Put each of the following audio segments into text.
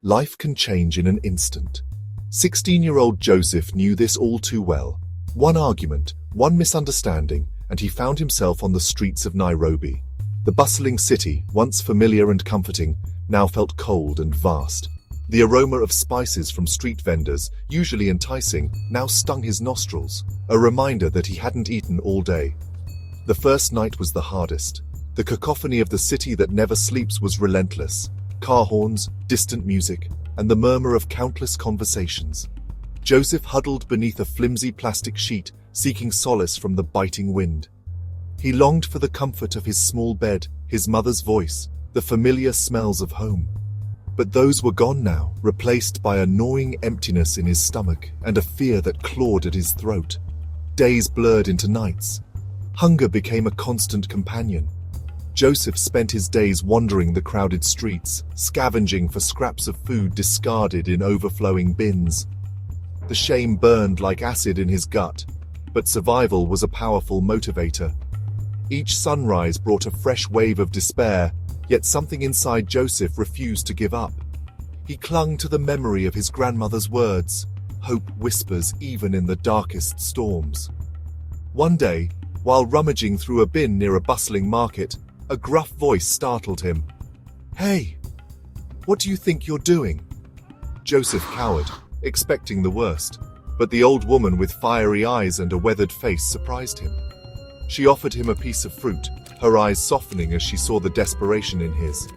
Life can change in an instant. 16-year-old Joseph knew this all too well. One argument, one misunderstanding, and he found himself on the streets of Nairobi. The bustling city, once familiar and comforting, now felt cold and vast. The aroma of spices from street vendors, usually enticing, now stung his nostrils, a reminder that he hadn't eaten all day. The first night was the hardest. The cacophony of the city that never sleeps was relentless. Car horns, distant music, and the murmur of countless conversations. Joseph huddled beneath a flimsy plastic sheet, seeking solace from the biting wind. He longed for the comfort of his small bed, his mother's voice, the familiar smells of home. But those were gone now, replaced by a gnawing emptiness in his stomach and a fear that clawed at his throat. Days blurred into nights. Hunger became a constant companion. Joseph spent his days wandering the crowded streets, scavenging for scraps of food discarded in overflowing bins. The shame burned like acid in his gut, but survival was a powerful motivator. Each sunrise brought a fresh wave of despair, yet something inside Joseph refused to give up. He clung to the memory of his grandmother's words, "Hope whispers even in the darkest storms." One day, while rummaging through a bin near a bustling market, a gruff voice startled him. "Hey, what do you think you're doing?" Joseph cowered, expecting the worst, but the old woman with fiery eyes and a weathered face surprised him. She offered him a piece of fruit, her eyes softening as she saw the desperation in his.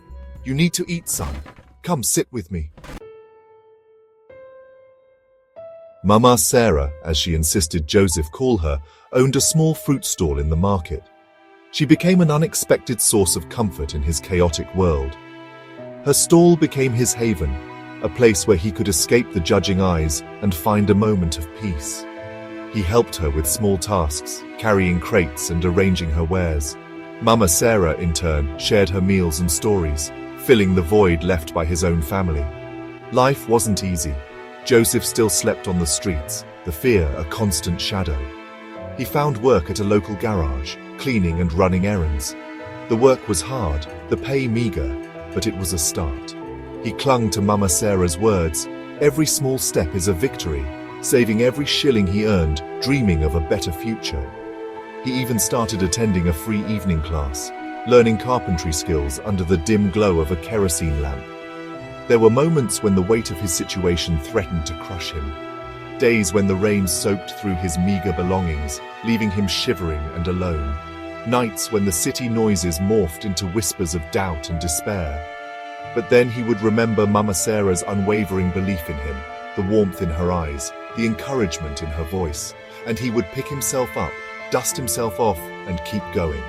"You need to eat, son. Come sit with me." Mama Sarah, as she insisted Joseph call her, owned a small fruit stall in the market. She became an unexpected source of comfort in his chaotic world. Her stall became his haven, a place where he could escape the judging eyes and find a moment of peace. He helped her with small tasks, carrying crates and arranging her wares. Mama Sarah, in turn, shared her meals and stories, filling the void left by his own family. Life wasn't easy. Joseph still slept on the streets, the fear a constant shadow. He found work at a local garage, cleaning and running errands. The work was hard, the pay meager, but it was a start. He clung to Mama Sarah's words, "Every small step is a victory," saving every shilling he earned, dreaming of a better future. He even started attending a free evening class, learning carpentry skills under the dim glow of a kerosene lamp. There were moments when the weight of his situation threatened to crush him. Days when the rain soaked through his meager belongings, leaving him shivering and alone. Nights when the city noises morphed into whispers of doubt and despair. But then he would remember Mama Sarah's unwavering belief in him, the warmth in her eyes, the encouragement in her voice, and he would pick himself up, dust himself off, and keep going.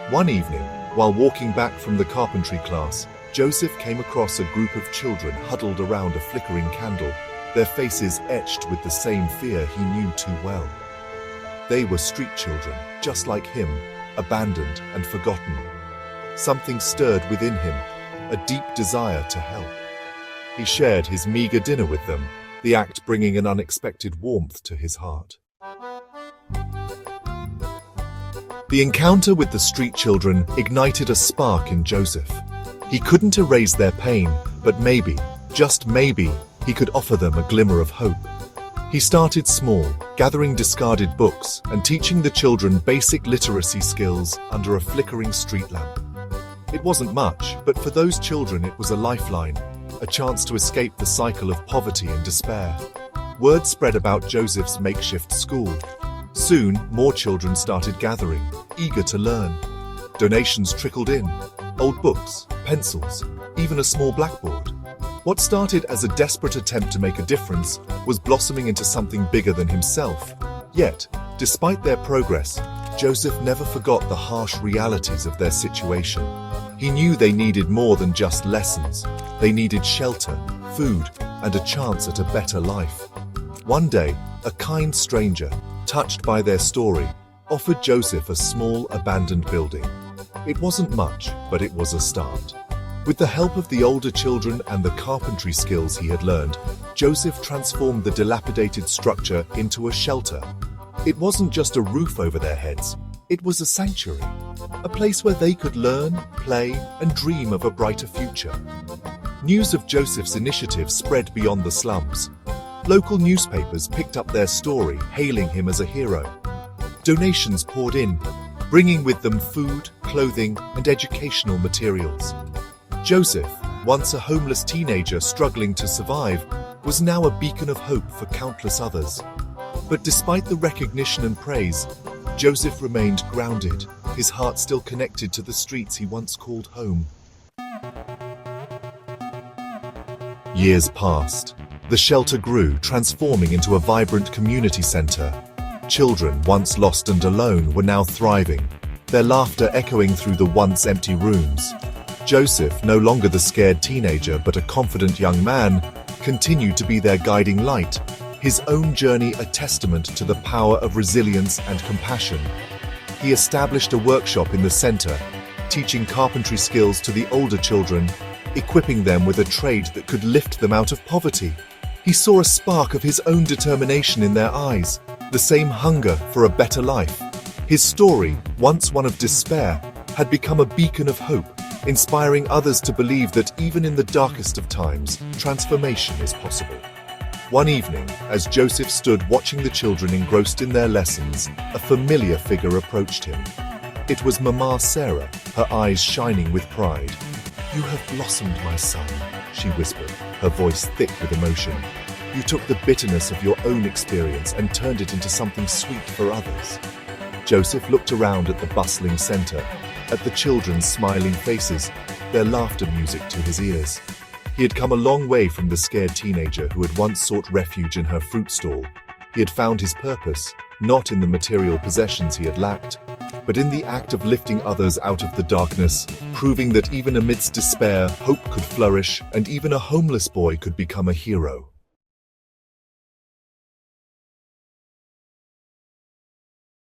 One evening, while walking back from the carpentry class, Joseph came across a group of children huddled around a flickering candle, their faces etched with the same fear he knew too well. They were street children, just like him, abandoned and forgotten. Something stirred within him, a deep desire to help. He shared his meager dinner with them, the act bringing an unexpected warmth to his heart. The encounter with the street children ignited a spark in Joseph. He couldn't erase their pain, but maybe, just maybe, he could offer them a glimmer of hope. He started small, gathering discarded books and teaching the children basic literacy skills under a flickering street lamp. It wasn't much, but for those children it was a lifeline, a chance to escape the cycle of poverty and despair. Word spread about Joseph's makeshift school. Soon, more children started gathering, eager to learn. Donations trickled in. Old books, pencils, even a small blackboard. What started as a desperate attempt to make a difference was blossoming into something bigger than himself. Yet, despite their progress, Joseph never forgot the harsh realities of their situation. He knew they needed more than just lessons. They needed shelter, food, and a chance at a better life. One day, a kind stranger, touched by their story, offered Joseph a small, abandoned building. It wasn't much, but it was a start. With the help of the older children and the carpentry skills he had learned, Joseph transformed the dilapidated structure into a shelter. It wasn't just a roof over their heads. It was a sanctuary, a place where they could learn, play, and dream of a brighter future. News of Joseph's initiative spread beyond the slums. Local newspapers picked up their story, hailing him as a hero. Donations poured in, bringing with them food, clothing, and educational materials. Joseph, once a homeless teenager struggling to survive, was now a beacon of hope for countless others. But despite the recognition and praise, Joseph remained grounded, his heart still connected to the streets he once called home. Years passed. The shelter grew, transforming into a vibrant community center. Children, once lost and alone, were now thriving, their laughter echoing through the once empty rooms. Joseph, no longer the scared teenager but a confident young man, continued to be their guiding light, his own journey a testament to the power of resilience and compassion. He established a workshop in the center, teaching carpentry skills to the older children, equipping them with a trade that could lift them out of poverty. He saw a spark of his own determination in their eyes, the same hunger for a better life. His story, once one of despair, had become a beacon of hope, inspiring others to believe that even in the darkest of times, transformation is possible. One evening, as Joseph stood watching the children engrossed in their lessons, a familiar figure approached him. It was Mama Sarah, her eyes shining with pride. "You have blossomed, my son," she whispered, her voice thick with emotion. "You took the bitterness of your own experience and turned it into something sweet for others." Joseph looked around at the bustling center, at the children's smiling faces, their laughter music to his ears. He had come a long way from the scared teenager who had once sought refuge in her fruit stall. He had found his purpose, not in the material possessions he had lacked, but in the act of lifting others out of the darkness, proving that even amidst despair, hope could flourish, and even a homeless boy could become a hero.